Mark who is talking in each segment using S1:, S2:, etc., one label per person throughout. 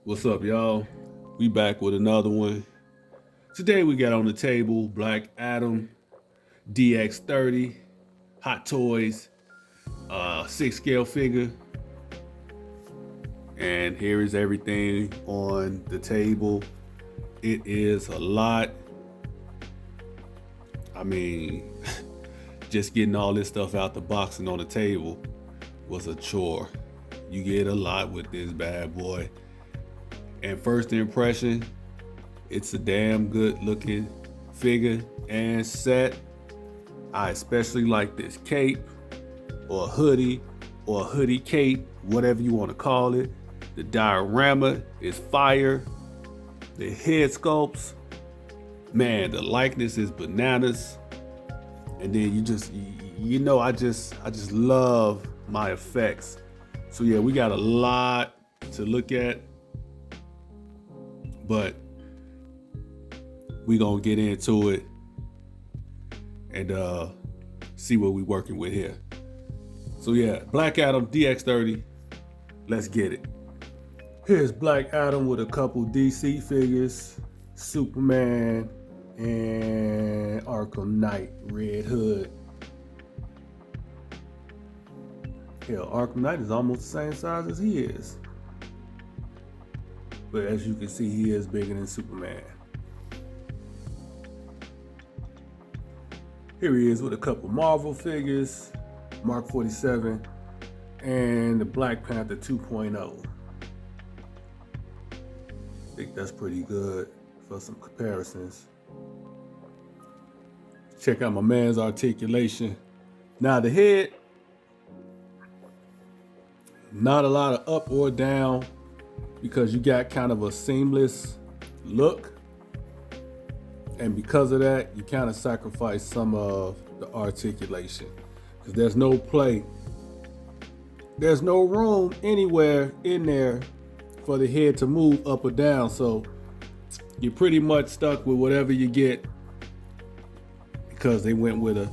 S1: What's up, y'all? We back with another one. Today we got on the table Black Adam, DX30, Hot Toys, 6 scale figure. And here is everything on the table. It is a lot. I mean, just getting all this stuff out the box and on the table was a chore. You get a lot with this bad boy. And first impression, it's a damn good looking figure and set. I especially like this cape or a hoodie cape, whatever you want to call it. The diorama is fire. The head sculpts, man, the likeness is bananas. And then I just love my effects. So yeah, we got a lot to look at, but we gonna get into it and see what we working with here. So yeah, Black Adam DX30, let's get it. Here's Black Adam with a couple DC figures, Superman and Arkham Knight, Red Hood. Hell, Arkham Knight is almost the same size as he is. But as you can see, he is bigger than Superman. Here he is with a couple Marvel figures, Mark 47, and the Black Panther 2.0. I think that's pretty good for some comparisons. Check out my man's articulation. Now the head, not a lot of up or down because you got kind of a seamless look. And because of that, you kind of sacrifice some of the articulation because there's no play. There's no room anywhere in there for the head to move up or down. So you're pretty much stuck with whatever you get because they went with a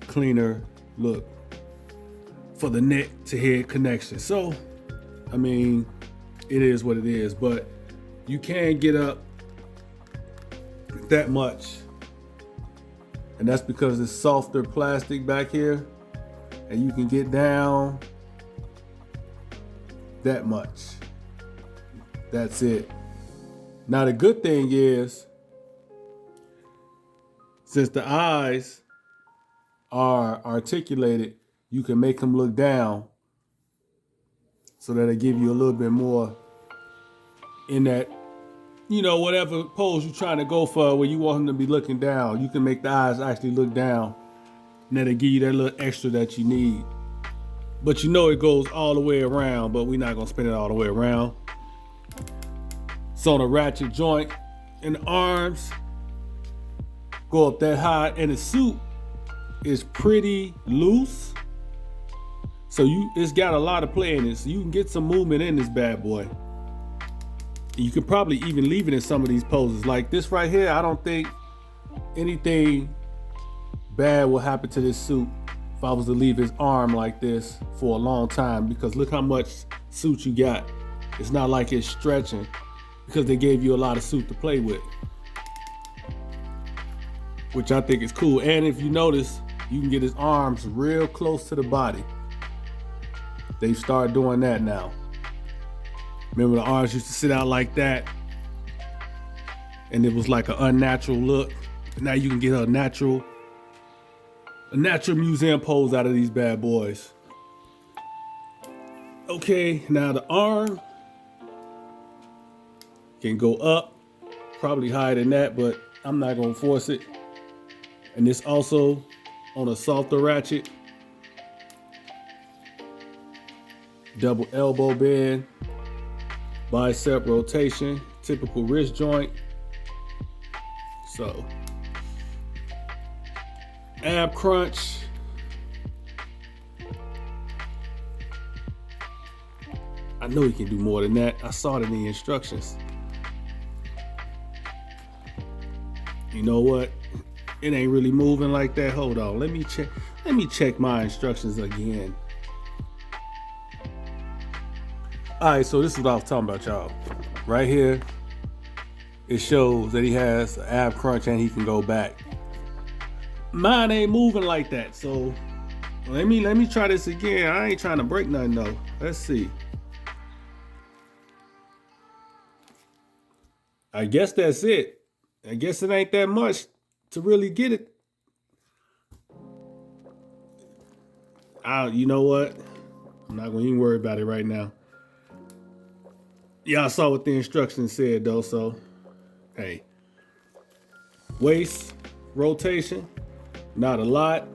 S1: cleaner look for the neck to head connection. So, I mean, it is what it is, but you can get up that much. And that's because it's softer plastic back here and you can get down that much. That's it. Now the good thing is, since the eyes are articulated, you can make them look down so that it give you a little bit more in that, whatever pose you're trying to go for where you want them to be looking down, you can make the eyes actually look down and that'll give you that little extra that you need. But it goes all the way around, but we're not gonna spin it all the way around. It's on a ratchet joint and the arms go up that high and the suit is pretty loose. So it's got a lot of play in it. So you can get some movement in this bad boy. You can probably even leave it in some of these poses. Like this right here, I don't think anything bad will happen to this suit if I was to leave his arm like this for a long time, because look how much suit you got. It's not like it's stretching because they gave you a lot of suit to play with, which I think is cool. And if you notice, you can get his arms real close to the body. They've started doing that now. Remember the arms used to sit out like that and it was like an unnatural look. Now you can get a natural museum pose out of these bad boys. Okay, now the arm can go up, probably higher than that, but I'm not gonna force it. And this also on a softer ratchet. Double elbow bend, bicep rotation, typical wrist joint. So, ab crunch. I know you can do more than that. I saw it in the instructions. You know what? It ain't really moving like that. Hold on, let me check my instructions again. All right, so this is what I was talking about, y'all. right here, it shows that he has an ab crunch and he can go back. Mine ain't moving like that, so let me try this again. I ain't trying to break nothing though. Let's see. I guess that's it. I guess it ain't that much to really get it. You know what? I'm not gonna even worry about it right now. Y'all saw what the instructions said though, so hey. Waist rotation, not a lot.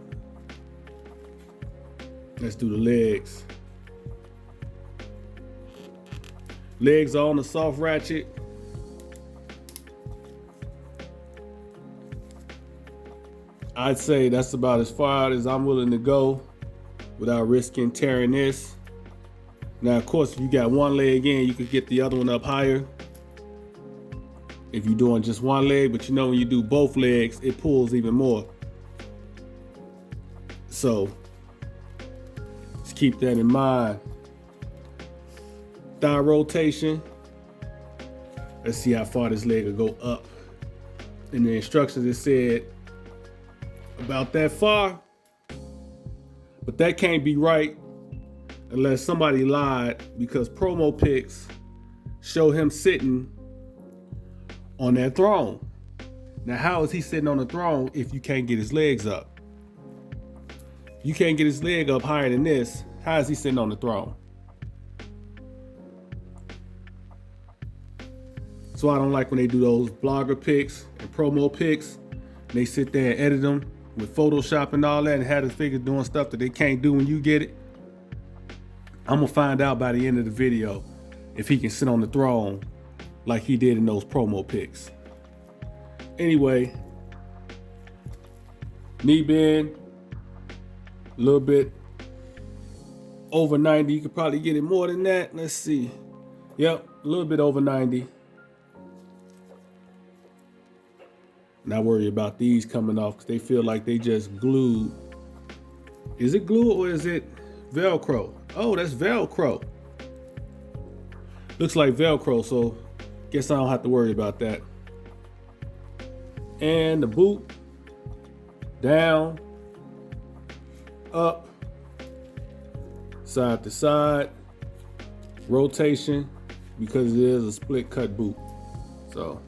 S1: Let's do the legs. Legs are on the soft ratchet. I'd say that's about as far out as I'm willing to go without risking tearing this. Now, of course, if you got one leg in, you could get the other one up higher. If you're doing just one leg, but you know when you do both legs, it pulls even more. So, just keep that in mind. Thigh rotation. Let's see how far this leg will go up. In the instructions, it said about that far, but that can't be right unless somebody lied, because promo pics show him sitting on that throne. Now, how is he sitting on the throne if you can't get his legs up? You can't get his leg up higher than this. How is he sitting on the throne? So I don't like when they do those blogger pics and promo pics. And they sit there and edit them with Photoshop and all that and have the figures doing stuff that they can't do when you get it. I'm gonna find out by the end of the video if he can sit on the throne like he did in those promo pics. Anyway, knee bend, a little bit over 90. You could probably get it more than that. Let's see. Yep, a little bit over 90. Not worry about these coming off because they feel like they just glued. Is it glue or is it Velcro? Oh, that's Velcro. Looks like Velcro, so guess I don't have to worry about that. And the boot, down, up, side to side, rotation, because it is a split cut boot. So,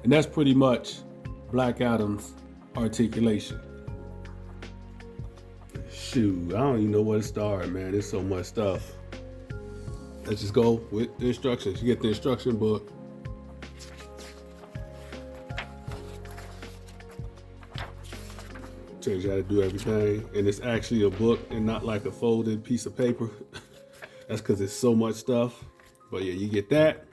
S1: and that's pretty much Black Adam's articulation. Shoot, I don't even know where to start, man. There's so much stuff. Let's just go with the instructions. You get the instruction book. Tells you how to do everything. And it's actually a book and not like a folded piece of paper. That's because it's so much stuff. But yeah, you get that.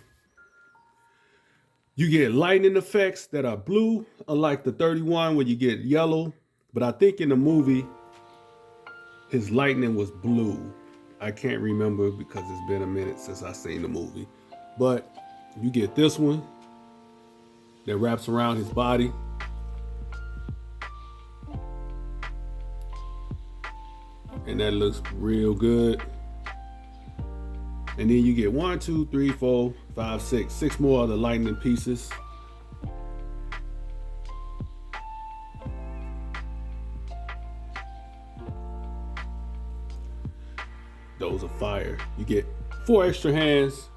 S1: You get lightning effects that are blue, unlike the 31 where you get yellow. But I think in the movie, his lightning was blue. I can't remember because it's been a minute since I seen the movie. But you get this one that wraps around his body. And that looks real good. And then you get 1, 2, 3, 4, 5, 6 more of the lightning pieces. Those are fire. You get 4 extra hands.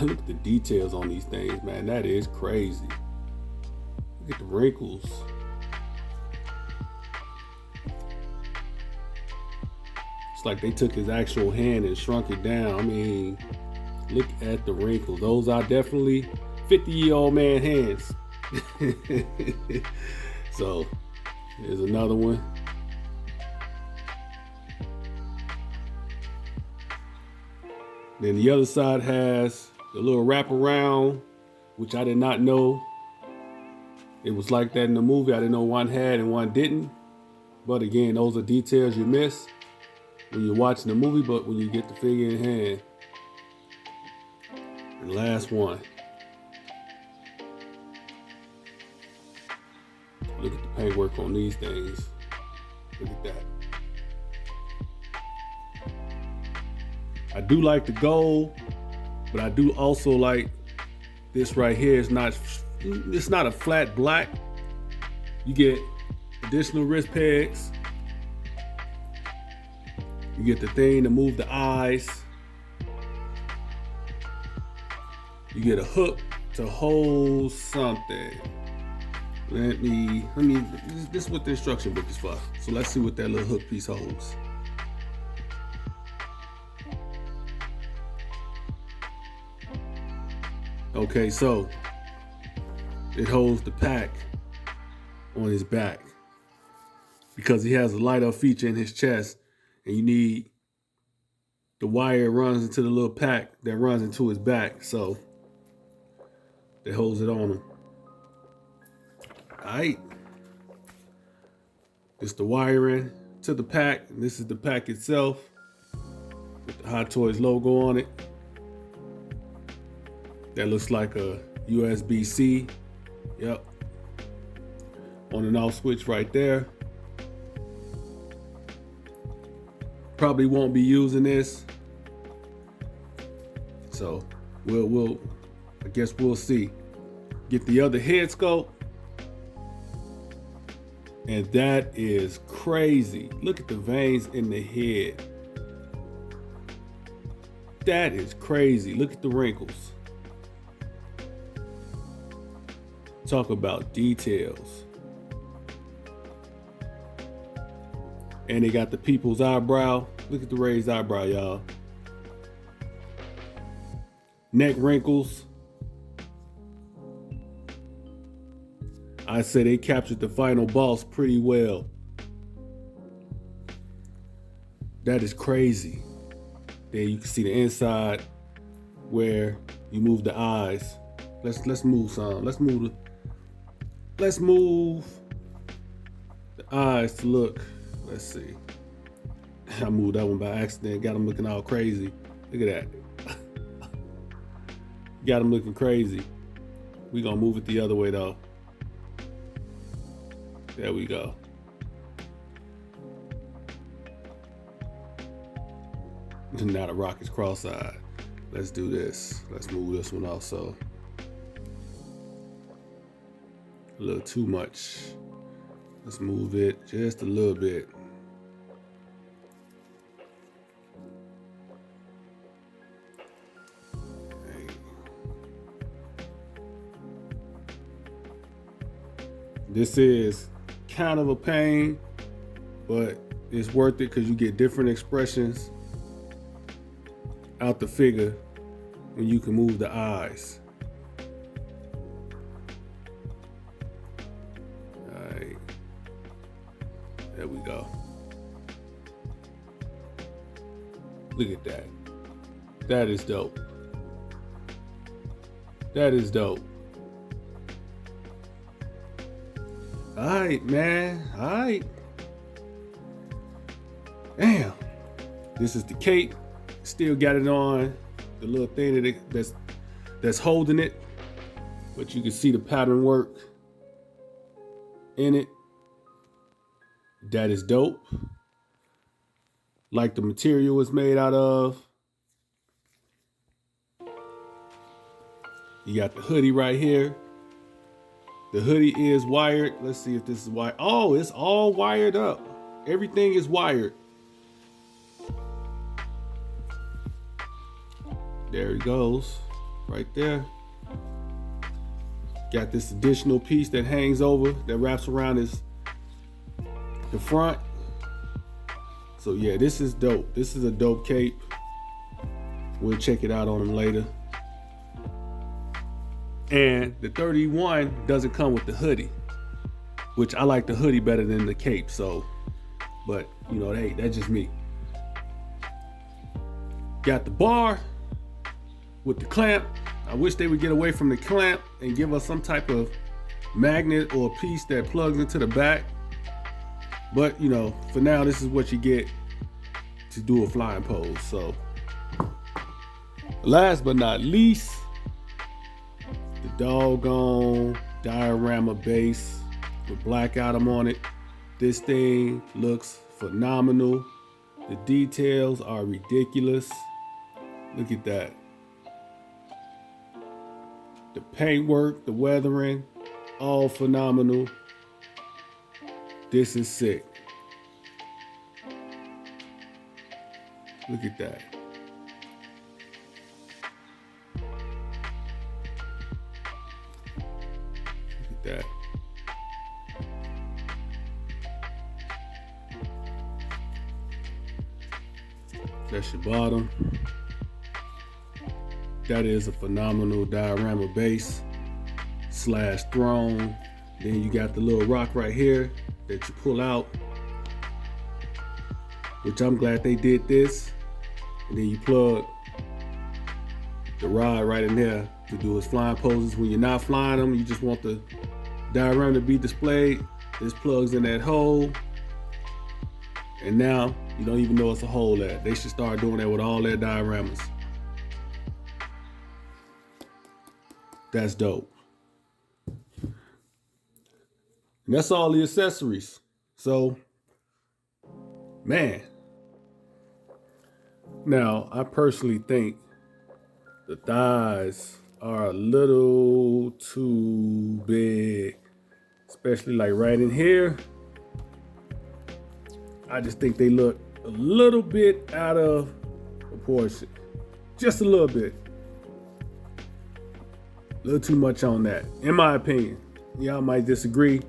S1: Look at the details on these things, man. That is crazy. Look at the wrinkles. It's like they took his actual hand and shrunk it down. I mean, look at the wrinkles. Those are definitely 50-year-old man hands. So, here's another one. Then the other side has the little wraparound, which I did not know. It was like that in the movie. I didn't know one had and one didn't. But again, those are details you miss when you're watching the movie, but when you get the figure in hand. And last one. Look at the paintwork on these things. Look at that. I do like the gold, but I do also like this right here. It's not a flat black. You get additional wrist pegs. You get the thing to move the eyes. You get a hook to hold something. Let me, this is what the instruction book is for. So let's see what that little hook piece holds. Okay, so it holds the pack on his back because he has a light up feature in his chest, and you need the wire runs into the little pack that runs into his back, so it holds it on him. All right, it's the wiring to the pack, and this is the pack itself with the Hot Toys logo on it. That looks like a USB-C. Yep. On and off switch right there. Probably won't be using this. So I guess we'll see. Get the other head sculpt. And that is crazy. Look at the veins in the head. That is crazy. Look at the wrinkles. Talk about details. And they got the people's eyebrow. Look at the raised eyebrow, y'all. Neck wrinkles. I say they captured the final boss pretty well. That is crazy. There you can see the inside where you move the eyes. Let's move some. Let's move the eyes to look. Let's see. I moved that one by accident. Got them looking all crazy. Look at that. Got them looking crazy. We gonna move it the other way though. There we go. Now the rock is cross-eyed. Let's do this. Let's move this one also. A little too much. Let's move it just a little bit. This is kind of a pain, but it's worth it because you get different expressions out the figure when you can move the eyes. All right, there we go. Look at that. That is dope. That is dope. All right, man. All right. Damn. This is the cape. Still got it on. The little thing that's holding it. But you can see the pattern work in it. That is dope. Like the material it's made out of. You got the hoodie right here. The hoodie is wired. Let's see if this is wired. Oh, it's all wired up. Everything is wired. There he goes, right there. Got this additional piece that hangs over, that wraps around the front. So yeah, this is dope. This is a dope cape. We'll check it out on him later. And the 31 doesn't come with the hoodie, which I like the hoodie better than the cape. So, but you know, hey, that's just me. Got the bar with the clamp. I wish they would get away from the clamp and give us some type of magnet or piece that plugs into the back. But you know, for now, this is what you get to do a flying pose. So, last but not least, the doggone diorama base with Black Adam on it. This thing looks phenomenal. The details are ridiculous. Look at that. The paintwork, the weathering, all phenomenal. This is sick. Look at that. Look at that. That's your bottom. That is a phenomenal diorama base / throne. Then you got the little rock right here that you pull out, which I'm glad they did this. And then you plug the rod right in there to do his flying poses. When you're not flying them, you just want the diorama to be displayed. This plugs in that hole. And now you don't even know it's a hole there. They should start doing that with all their dioramas. That's dope. And that's all the accessories. So, man. Now, I personally think the thighs are a little too big, especially like right in here. I just think they look a little bit out of proportion. Just a little bit. A little too much on that, in my opinion. Y'all might disagree.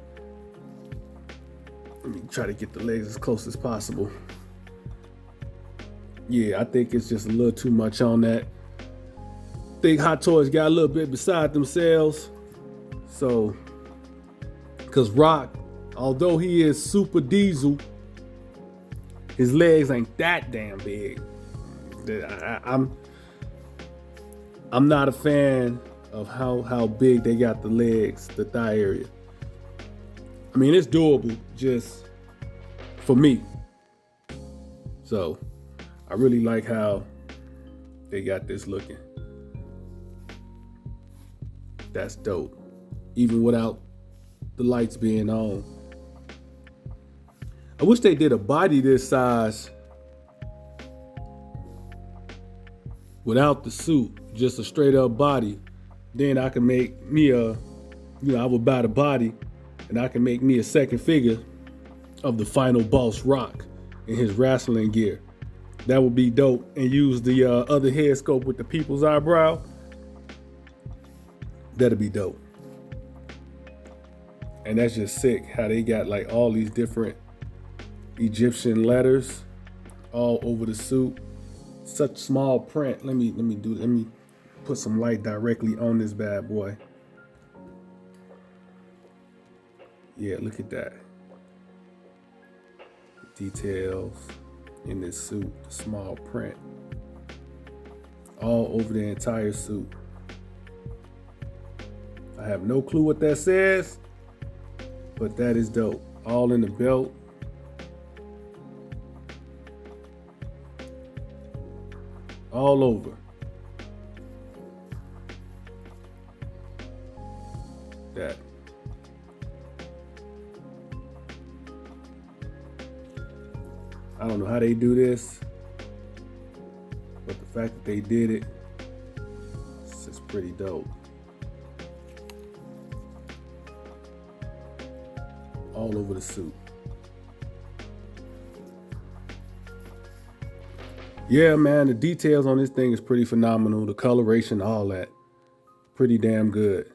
S1: Let me try to get the legs as close as possible. Yeah, I think it's just a little too much on that. I think Hot Toys got a little bit beside themselves. So, because Rock, although he is super diesel, his legs ain't that damn big. I'm not a fan of how big they got the legs, the thigh area. I mean, it's doable just for me. So I really like how they got this looking. That's dope. Even without the lights being on. I wish they did a body this size without the suit, just a straight up body. Then I can make me I would buy the body and I can make me a second figure of the final boss Rock in his wrestling gear. That would be dope. And use the other head sculpt with the people's eyebrow. That'd be dope. And that's just sick how they got like all these different Egyptian letters all over the suit. Such small print. Let me put some light directly on this bad boy. Yeah, look at that. Details in this suit, the small print. All over the entire suit. I have no clue what that says, but that is dope. All in the belt. All over. That. I don't know how they do this, but the fact that they did it, it's just pretty dope. All over the suit. Yeah, man, the details on this thing is pretty phenomenal. The coloration, all that. Pretty damn good.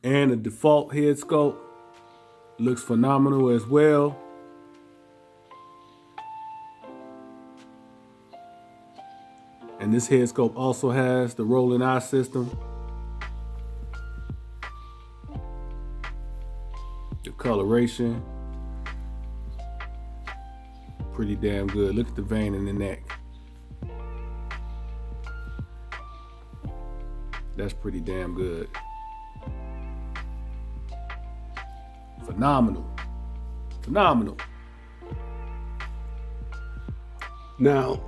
S1: And the default head sculpt looks phenomenal as well. And this head sculpt also has the rolling eye system. The coloration. Pretty damn good. Look at the vein in the neck. That's pretty damn good. Phenomenal. Phenomenal. Now,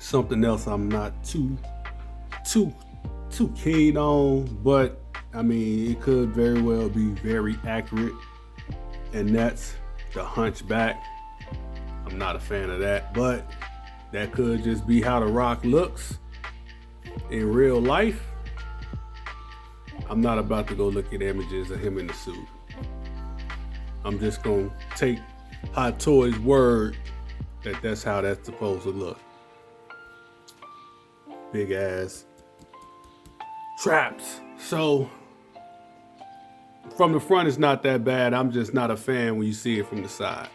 S1: something else I'm not too keen on, but I mean, it could very well be very accurate, and that's the hunchback. I'm not a fan of that, but that could just be how The Rock looks in real life. I'm not about to go look at images of him in the suit. I'm just gonna take Hot Toys' word that that's how that's supposed to look. Big ass traps. So from the front, it's not that bad. I'm just not a fan when you see it from the side.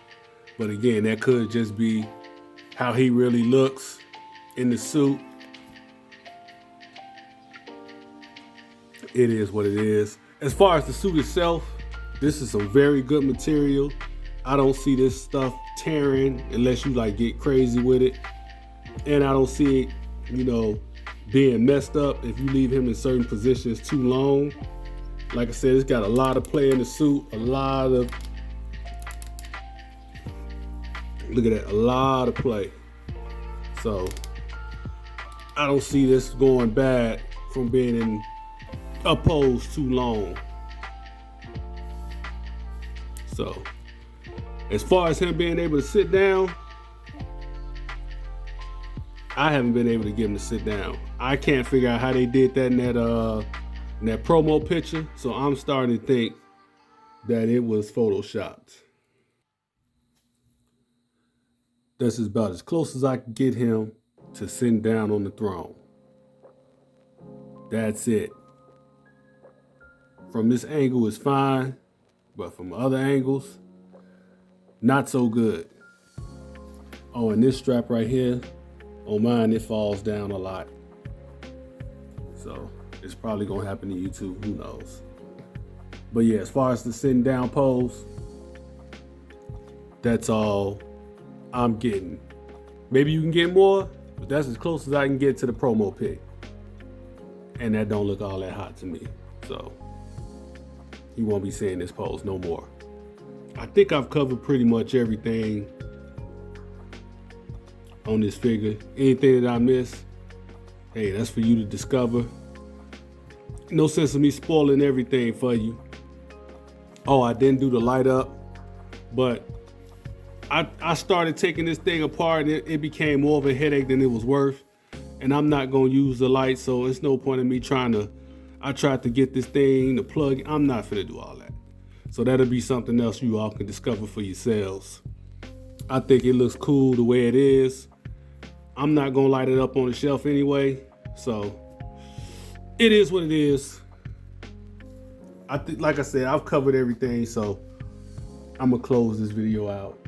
S1: But again, that could just be how he really looks in the suit. It is what it is. As far as the suit itself, this is some very good material. I don't see this stuff tearing unless you like get crazy with it. And I don't see it, you know, being messed up if you leave him in certain positions too long. Like I said, it's got a lot of play in the suit, a lot of, look at that, a lot of play. So I don't see this going bad from being in a pose too long. So as far as him being able to sit down, I haven't been able to get him to sit down. I can't figure out how they did that in that promo picture. So I'm starting to think that it was photoshopped. This is about as close as I can get him to sitting down on the throne. That's it. From this angle is fine, but from other angles, not so good. Oh, and this strap right here, on mine, it falls down a lot. So it's probably gonna happen to you too, who knows. But yeah, as far as the sitting down pose, that's all I'm getting. Maybe you can get more, but that's as close as I can get to the promo pic. And that don't look all that hot to me. So you won't be seeing this pose no more. I think I've covered pretty much everything on this figure. Anything that I missed, hey, that's for you to discover. No sense of me spoiling everything for you. Oh, I didn't do the light up, but I started taking this thing apart and it became more of a headache than it was worth. And I'm not gonna use the light, so it's no point in me I tried to get this thing to plug. I'm not finna do all that. So that'll be something else you all can discover for yourselves. I think it looks cool the way it is. I'm not gonna light it up on the shelf anyway, so it is what it is. Like I said, I've covered everything, so I'm gonna close this video out.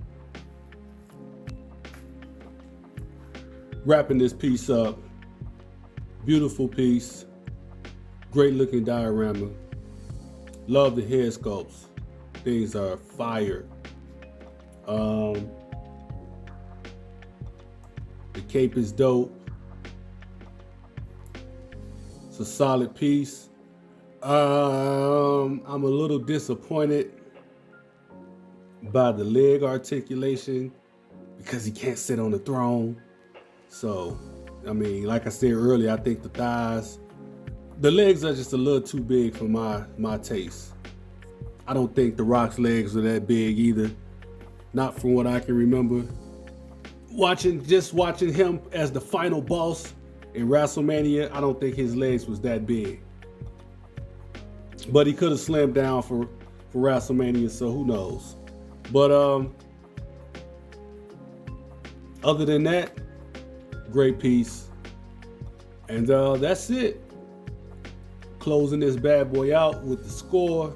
S1: Wrapping this piece up. Beautiful piece. Great looking diorama. Love the head sculpts. Things are fire. The cape is dope. It's a solid piece. I'm a little disappointed by the leg articulation because he can't sit on the throne. So, I mean, like I said earlier, I think the legs are just a little too big for my taste. I don't think The Rock's legs are that big either. Not from what I can remember. Watching him as the final boss in WrestleMania, I don't think his legs was that big. But he could have slimmed down for WrestleMania, so who knows. But other than that, great piece. And that's it. Closing this bad boy out with the score.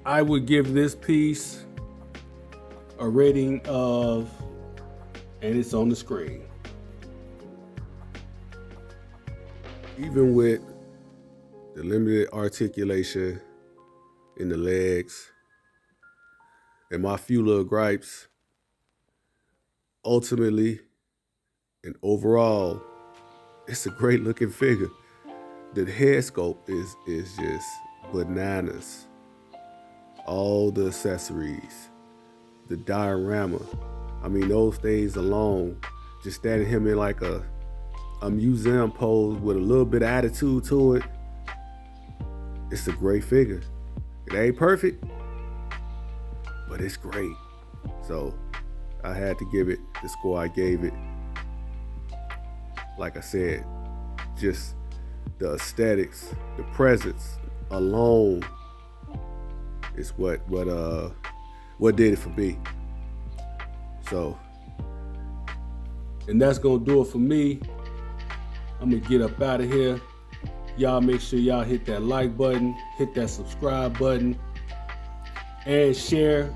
S1: I would give this piece a rating of, and it's on the screen. Even with the limited articulation in the legs and my few little gripes, ultimately and overall, it's a great looking figure. The head sculpt is just bananas. All the accessories, the diorama. I mean, those things alone, just standing him in like a museum pose with a little bit of attitude to it. It's a great figure. It ain't perfect, but it's great.
S2: So I had to give it the score I gave it. Like I said, just the aesthetics, the presence alone is what did it for me. So,
S1: and that's gonna do it for me. I'm gonna get up out of here. Y'all make sure y'all hit that like button, hit that subscribe button, and share.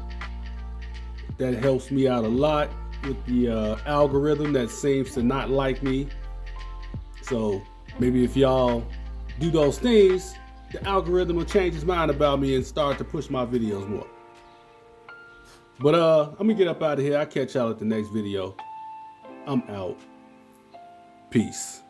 S1: That helps me out a lot with the algorithm that seems to not like me. So maybe if y'all do those things, the algorithm will change its mind about me and start to push my videos more. But I'm gonna get up out of here. I'll catch y'all at the next video. I'm out. Peace.